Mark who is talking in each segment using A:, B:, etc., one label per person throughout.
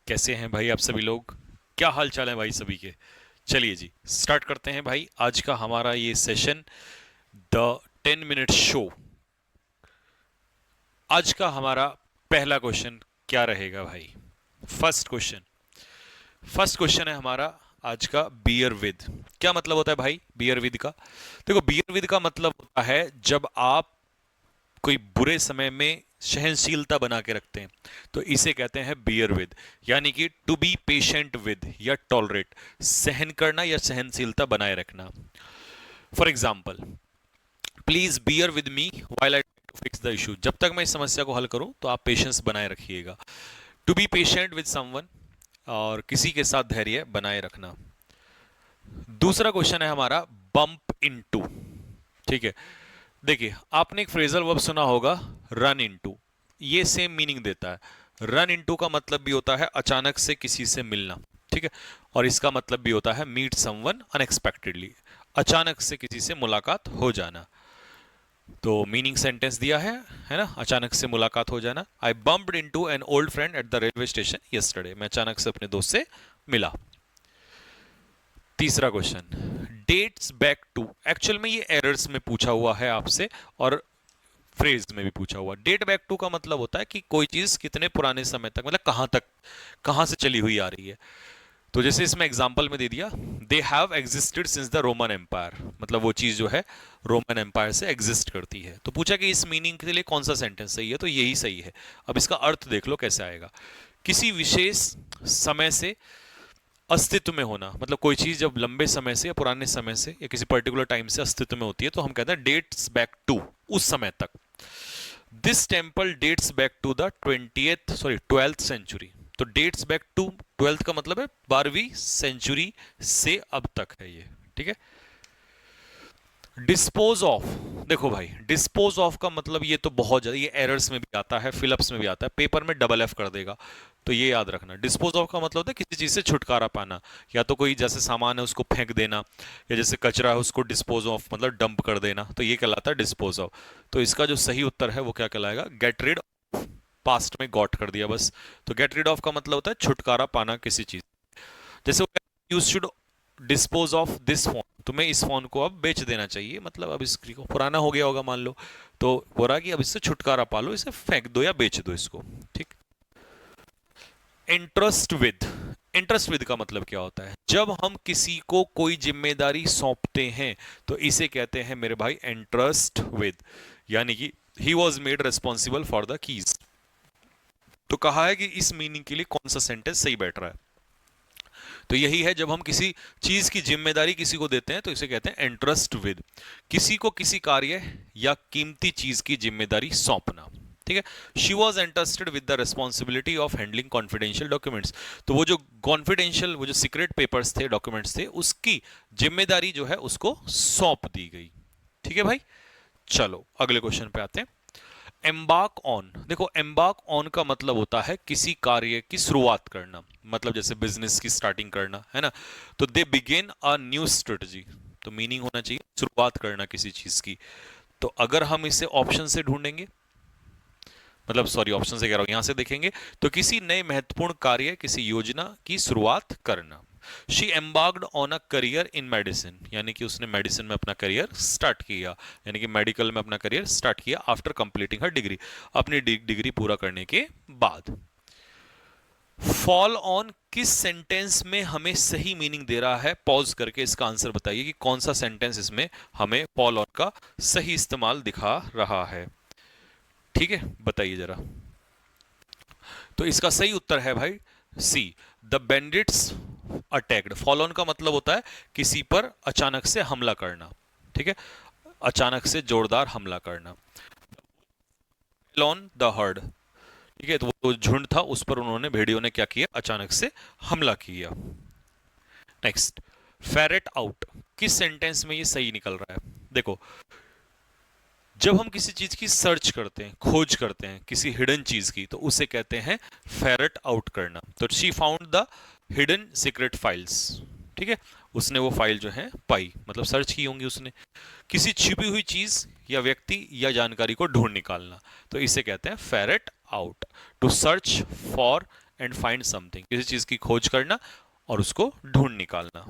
A: कैसे हैं भाई आप सभी लोग? क्या हाल चाल है भाई सभी के? चलिए जी, स्टार्ट करते हैं भाई आज का हमारा ये सेशन, द 10 मिनट शो। आज का हमारा पहला क्वेश्चन क्या रहेगा भाई? फर्स्ट क्वेश्चन फर्स्ट क्वेश्चन है हमारा आज का, बियर विद। क्या मतलब होता है भाई बियर विद का? देखो, बियर विद का मतलब होता है जब आप कोई बुरे समय में सहनशीलता बना के रखते हैं, तो इसे कहते हैं बियर विद। यानी कि टू बी पेशेंट विद या टॉलरेट, सहन करना या सहनशीलता बनाए रखना। For example, please bear with me while I fix the issue. जब तक मैं इस समस्या को हल करूं तो आप पेशेंस बनाए रखिएगा। To be patient with someone, और किसी के साथ धैर्य बनाए रखना। दूसरा क्वेश्चन है हमारा, बम्प इनटू। ठीक है, देखिए आपने एक फ्रेजल वर्ब सुना होगा, रन इनटू। ये सेम मीनिंग देता है। रन इनटू का मतलब भी होता है अचानक से किसी से मिलना, ठीक है। और इसका मतलब भी होता है मीट समवन अनएक्सपेक्टेडली, अचानक से किसी से मुलाकात हो जाना। तो मीनिंग सेंटेंस दिया है ना, अचानक से मुलाकात हो जाना। I bumped into an old friend at the railway station yesterday. मैं अचानक से अपने दोस्त से मिला। तीसरा question, dates back to. Actual में ये एरर्स में पूछा हुआ है आपसे, और फ्रेज में भी पूछा हुआ। डेट बैक टू का मतलब होता है कि कोई चीज कितने पुराने समय तक, मतलब कहां तक, कहां से चली हुई आ रही है। तो जैसे इसमें एग्जांपल में दे दिया, they have existed since the Roman empire. मतलब वो चीज जो है रोमन एम्पायर से एग्जिस्ट करती है। तो पूछा कि इस मीनिंग के लिए कौन सा सेंटेंस सही है, तो यही सही है। अब इसका अर्थ देख लो कैसे आएगा। किसी विशेष समय से अस्तित्व में होना, मतलब कोई चीज जब लंबे समय से या पुराने समय से या किसी पर्टिकुलर टाइम से अस्तित्व में होती है, तो हम कहते हैं डेट्स बैक टू, उस समय तक। This temple dates back to the 12th century. तो डेट्स बैक टू 12th का मतलब है 12वीं सेंचुरी से अब तक है ये, ठीक है। डिस्पोज ऑफ, देखो भाई डिस्पोज ऑफ का मतलब, ये तो बहुत ज्यादा, ये एरर्स में भी आता है, फिलअप्स में भी आता है, पेपर में डबल एफ कर देगा। तो ये याद रखना, डिस्पोज ऑफ का मतलब होता है किसी चीज से छुटकारा पाना। या तो कोई जैसे सामान है उसको फेंक देना, या जैसे कचरा है उसको डिस्पोज ऑफ मतलब डंप कर देना, तो ये कहलाता है डिस्पोज ऑफ। तो इसका जो सही उत्तर है वो क्या कहलाएगा, गेट रिड। पास्ट में गॉट कर दिया बस। तो गेट रिड ऑफ का मतलब होता है छुटकारा पाना किसी चीज। जैसे you should dispose of this phone, तुम्हें इस फोन को अब बेच देना चाहिए, मतलब अब इसको पुराना हो गया होगा मान लो, तो बोल रहा कि अब इससे छुटकारा पा लो, इसे फेंक दो या बेच दो इसको, ठीक। इंटरेस्ट विद, इंटरेस्ट विद का मतलब क्या होता है, जब हम किसी को कोई जिम्मेदारी सौंपते हैं तो इसे कहते हैं मेरे भाई इंटरेस्ट विद। यानी कि he was made responsible for the keys. तो कहा है कि इस मीनिंग के लिए कौन सा सेंटेंस सही बैठ रहा है, तो यही है, जब हम किसी चीज की जिम्मेदारी किसी को देते हैं तो इसे कहते हैं एंट्रस्ट विद। किसी को किसी कार्य या कीमती चीज की जिम्मेदारी सौंपना, ठीक है। She was entrusted with the responsibility of handling confidential documents. तो वो जो कॉन्फिडेंशियल, वो जो सीक्रेट पेपर्स थे, डॉक्यूमेंट्स थे, उसकी जिम्मेदारी जो है उसको सौंप दी गई, ठीक है भाई। चलो अगले क्वेश्चन पे आते हैं। एम्बार्क ऑन, देखो एम्बार्क ऑन का मतलब होता है किसी कार्य की शुरुआत करना, मतलब जैसे बिजनेस की स्टार्टिंग करना है ना। तो दे बिगेन अ न्यू स्ट्रेटजी, तो मीनिंग होना चाहिए शुरुआत करना किसी चीज की। तो अगर हम इसे ऑप्शन से ढूंढेंगे, मतलब सॉरी ऑप्शन से कह रहा हूं, यहां से देखेंगे, तो किसी नए महत्वपूर्ण कार्य, किसी योजना की शुरुआत करना। She embarked on a career in medicine, यानी कि उसने मेडिसिन में अपना करियर स्टार्ट किया, यानी कि मेडिकल में अपना करियर स्टार्ट किया आफ्टर कंप्लीटिंग हर डिग्री, अपनी डिग्री पूरा करने के बाद। फॉल ऑन किस सेंटेंस में हमें सही मीनिंग दे रहा है, पॉज करके इसका आंसर बताइए कि कौन सा सेंटेंस इसमें हमें फॉल ऑन का सही इस्तेमाल दिखा रहा है, ठीक है बताइए जरा। तो इसका सही उत्तर है भाई C, the bandits attacked. Fall on का मतलब होता है किसी पर अचानक से हमला करना, ठीक है, अचानक से जोरदार हमला करना। ऑन द हर्ड, ठीक है, तो वो झुंड था उस पर उन्होंने, भेड़ियों ने क्या किया, अचानक से हमला किया। नेक्स्ट, फेरेट आउट, किस सेंटेंस में ये सही निकल रहा है, देखो जब हम किसी चीज की सर्च करते हैं, खोज करते हैं किसी हिडन चीज की, तो उसे कहते हैं फेरट आउट करना। तो she found the hidden secret files, ठीक है, उसने वो फाइल जो है पाई, मतलब सर्च की होंगी उसने। किसी छिपी हुई चीज या व्यक्ति या जानकारी को ढूंढ निकालना, तो इसे कहते हैं ferret out, to search for and find something, किसी चीज की खोज करना और उसको ढूंढ निकालना।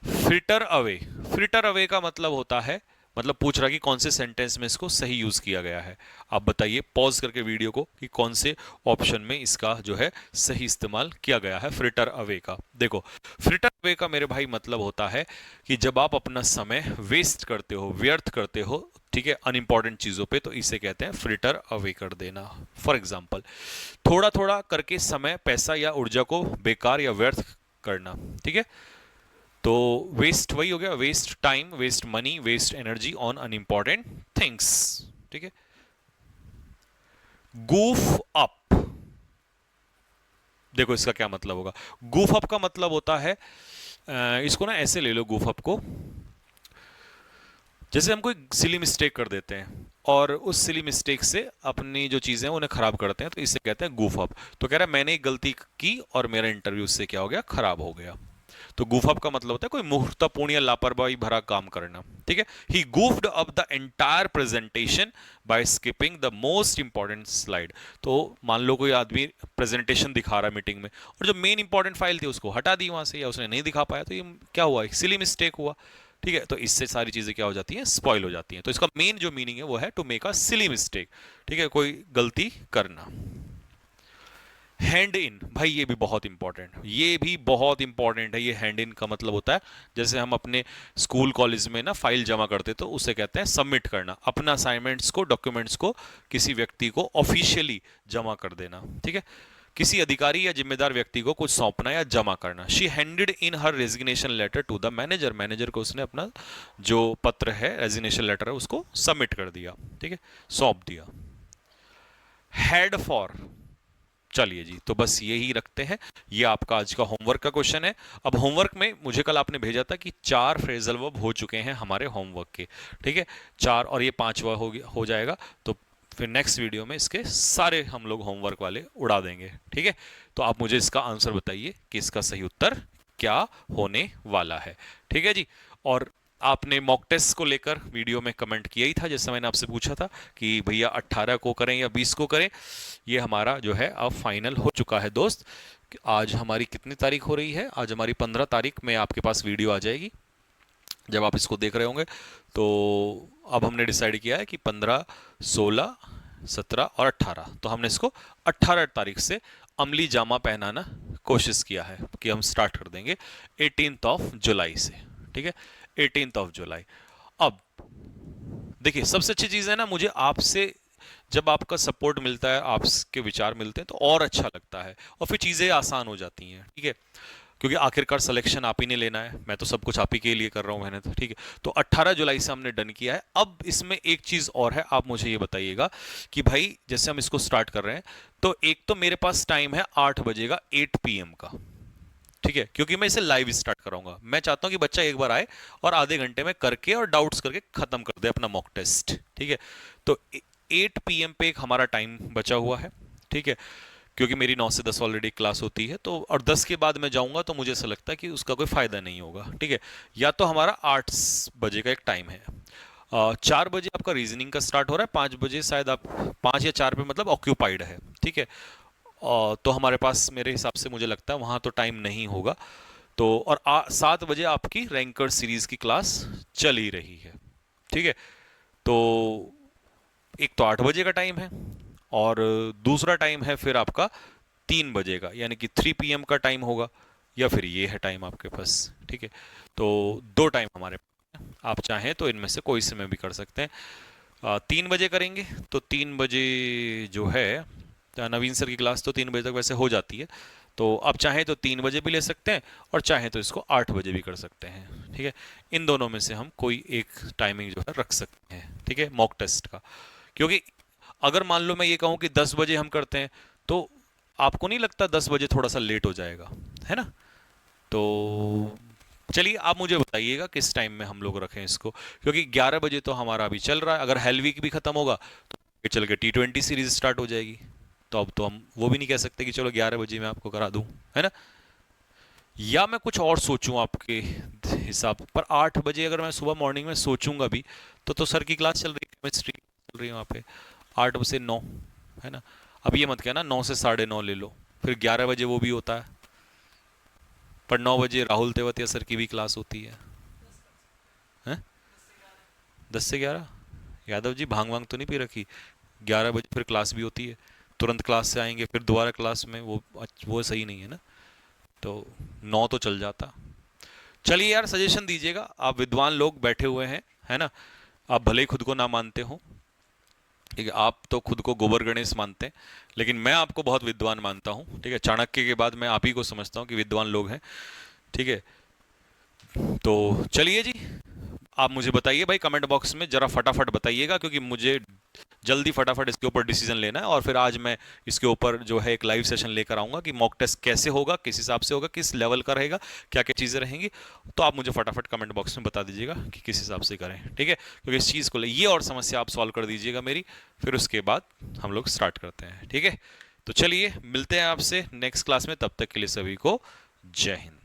A: फ्रिटर अवे, फ्रिटर अवे का मतलब होता है, मतलब पूछ रहा कि कौन से सेंटेंस में इसको सही यूज किया गया है। आप बताइए पॉज करके वीडियो को कि कौन से ऑप्शन में इसका जो है सही इस्तेमाल किया गया है फ्रिटर अवे का। देखो फ्रिटर अवे का मेरे भाई मतलब होता है कि जब आप अपना समय वेस्ट करते हो, व्यर्थ करते हो, ठीक है, अनइंपॉर्टेंट चीजों पे, तो इसे कहते हैं फ्रिटर अवे कर देना। फॉर एग्जाम्पल, थोड़ा थोड़ा करके समय, पैसा या ऊर्जा को बेकार या व्यर्थ करना, ठीक है। तो वेस्ट वही हो गया, waste time, waste money, waste energy on unimportant things, ठीक है। गूफ अप, देखो इसका क्या मतलब होगा। गूफ अप का मतलब होता है, इसको ना ऐसे ले लो गूफ अप को, जैसे हम कोई सिली मिस्टेक कर देते हैं और उस सिली मिस्टेक से अपनी जो चीजें हैं उन्हें खराब करते हैं, तो इसे कहते हैं गूफ अप। तो कह रहा है मैंने एक गलती की और मेरा इंटरव्यू से क्या हो गया, खराब हो गया। तो गूफ अप का मतलब होता है कोई मूर्खतापूर्ण या लापरवाही भरा काम करना, ठीक है। He goofed up the entire presentation by skipping the most important slide. तो मान लो कोई आदमी प्रेजेंटेशन दिखा रहा है मीटिंग में और जो मेन इंपॉर्टेंट फाइल थी उसको हटा दी वहां से, या उसने नहीं दिखा पाया, तो ये क्या हुआ, सिली मिस्टेक हुआ, ठीक है। तो इससे सारी चीजें क्या हो जाती हैं, स्पॉइल हो जाती हैं। तो इसका मेन जो मीनिंग है वो है to make a silly mistake, ठीक है, कोई गलती करना। हैंड इन, भाई ये भी बहुत इंपॉर्टेंट, ये भी बहुत इंपॉर्टेंट है। ये हैंड इन का मतलब होता है जैसे हम अपने स्कूल कॉलेज में ना फाइल जमा करते तो उसे कहते हैं सबमिट करना, अपना असाइनमेंट्स को, डॉक्यूमेंट्स को किसी व्यक्ति को ऑफिशियली जमा कर देना, ठीक है। किसी अधिकारी या जिम्मेदार व्यक्ति को कुछ सौंपना या जमा करना। She handed in her resignation letter to the manager, manager को उसने अपना जो पत्र है, रेजिग्नेशन लेटर है, उसको सबमिट कर दिया, ठीक है, सौंप दिया। हेड फॉर, चलिए जी, तो बस यही रखते हैं, ये आपका आज का होमवर्क का क्वेश्चन है। अब होमवर्क में मुझे कल आपने भेजा था कि 4 फ्रेजल वर्ब हो चुके हैं हमारे होमवर्क के, ठीक है, 4, और ये 5वां हो जाएगा। तो फिर नेक्स्ट वीडियो में इसके सारे हम लोग होमवर्क वाले उड़ा देंगे, ठीक है। तो आप मुझे इसका आंसर बताइए कि इसका सही उत्तर क्या होने वाला है, ठीक है जी। और आपने मॉक टेस्ट को लेकर वीडियो में कमेंट किया ही था, जैसे मैंने आपसे पूछा था कि भैया 18 को करें या 20 को करें। ये हमारा जो है अब फाइनल हो चुका है दोस्त। आज हमारी कितनी तारीख हो रही है, आज हमारी 15 तारीख में आपके पास वीडियो आ जाएगी जब आप इसको देख रहे होंगे। तो अब हमने डिसाइड किया है कि 15, 16, 17 और 18, तो हमने इसको 18 तारीख से अमली जामा पहनाना कोशिश किया है कि हम स्टार्ट कर देंगे 18th ऑफ जुलाई से, ठीक है, 18th ऑफ जुलाई। अब देखिए सबसे अच्छी चीज़ है ना, मुझे आपसे जब आपका सपोर्ट मिलता है, आपके विचार मिलते हैं, तो और अच्छा लगता है और फिर चीज़ें आसान हो जाती हैं, ठीक है। क्योंकि आखिरकार सिलेक्शन आप ही ने लेना है, मैं तो सब कुछ आप ही के लिए कर रहा हूँ मेहनत, ठीक है। तो 18 जुलाई से हमने डन किया है। अब इसमें एक चीज़ और है, आप मुझे ये बताइएगा कि भाई जैसे हम इसको स्टार्ट कर रहे हैं, तो एक तो मेरे पास टाइम है 8 बजे का, 8 PM का, ठीक है, क्योंकि मैं इसे लाइव स्टार्ट कराऊंगा। मैं चाहता हूं कि बच्चा एक बार आए और आधे घंटे में करके और डाउट्स करके खत्म कर दे अपना मॉक टेस्ट, ठीक है। तो 8 PM पे एक हमारा टाइम बचा हुआ है, ठीक है, क्योंकि मेरी 9 से 10 ऑलरेडी क्लास होती है, तो और 10 के बाद मैं जाऊंगा तो मुझे ऐसा लगता है कि उसका कोई फायदा नहीं होगा, ठीक है। या तो हमारा 8 बजे का एक टाइम है, 4 बजे आपका रीजनिंग का स्टार्ट हो रहा है, 5 बजे शायद आप, 5 या 4 पे मतलब ऑक्यूपाइड है, ठीक है। तो हमारे पास मेरे हिसाब से मुझे लगता है वहाँ तो टाइम नहीं होगा। तो और 7 बजे आपकी रैंकर सीरीज की क्लास चल ही रही है, ठीक है। तो एक तो 8 बजे का टाइम है और दूसरा टाइम है फिर आपका 3 बजे का, यानी कि 3 PM का टाइम होगा, या फिर ये है टाइम आपके पास, ठीक है। तो 2 टाइम हमारे पास हैं। आप चाहें तो इनमें से कोई समय भी कर सकते हैं। 3 बजे करेंगे तो 3 बजे जो है नवीन सर की क्लास तो 3 बजे तक वैसे हो जाती है, तो आप चाहें तो 3 बजे भी ले सकते हैं और चाहें तो इसको 8 बजे भी कर सकते हैं, ठीक है। इन दोनों में से हम कोई एक टाइमिंग जो है रख सकते हैं, ठीक है, मॉक टेस्ट का। क्योंकि अगर मान लो मैं ये कहूँ कि 10 बजे हम करते हैं, तो आपको नहीं लगता 10 बजे थोड़ा सा लेट हो जाएगा, है ना। तो चलिए आप मुझे बताइएगा किस टाइम में हम लोग रखें इसको, क्योंकि 11 बजे तो हमारा अभी चल रहा है, अगर हेल वीक भी खत्म होगा तो चल के T20 सीरीज स्टार्ट हो जाएगी। तो अब तो हम वो भी नहीं कह सकते कि चलो 11 बजे मैं आपको करा दूं, है ना। या मैं कुछ और सोचूं आपके हिसाब पर, 8 बजे अगर मैं सुबह मॉर्निंग में सोचूंगा भी तो सर की क्लास चल रही है, केमिस्ट्री चल रही है वहाँ पे, 8 से 9, है ना। अब ये मत कहना 9 से 9:30 ले लो, फिर 11 बजे वो भी होता है, पर 9 बजे राहुल तेवतिया सर की भी क्लास होती है। 10 से 11? यादव जी भांग वांग तो नहीं पी रखी? 11 बजे फिर क्लास भी होती है, तुरंत क्लास से आएंगे फिर दोबारा क्लास में, वो सही नहीं है ना। तो 9 तो चल जाता। चलिए यार, सजेशन दीजिएगा, आप विद्वान लोग बैठे हुए हैं, है ना। आप भले ही खुद को ना मानते हो, ठीक है, आप तो खुद को गोबर गणेश मानते हैं, लेकिन मैं आपको बहुत विद्वान मानता हूँ, ठीक है। चाणक्य के बाद मैं आप ही को समझता हूँ कि विद्वान लोग हैं, ठीक है। तो चलिए जी, आप मुझे बताइए भाई कमेंट बॉक्स में, जरा फटाफट बताइएगा, क्योंकि मुझे जल्दी फटाफट इसके ऊपर डिसीजन लेना है, और फिर आज मैं इसके ऊपर जो है एक लाइव सेशन लेकर आऊंगा कि मॉक टेस्ट कैसे होगा, किस हिसाब से होगा, किस लेवल का रहेगा, क्या क्या चीज़ें रहेंगी। तो आप मुझे फटाफट कमेंट बॉक्स में बता दीजिएगा कि किस हिसाब से करें, ठीक है। क्योंकि इस चीज़ को ये और समस्या आप सॉल्व कर दीजिएगा मेरी, फिर उसके बाद हम लोग स्टार्ट करते हैं, ठीक है। तो चलिए मिलते हैं आपसे नेक्स्ट क्लास में, तब तक के लिए सभी को जय हिंद।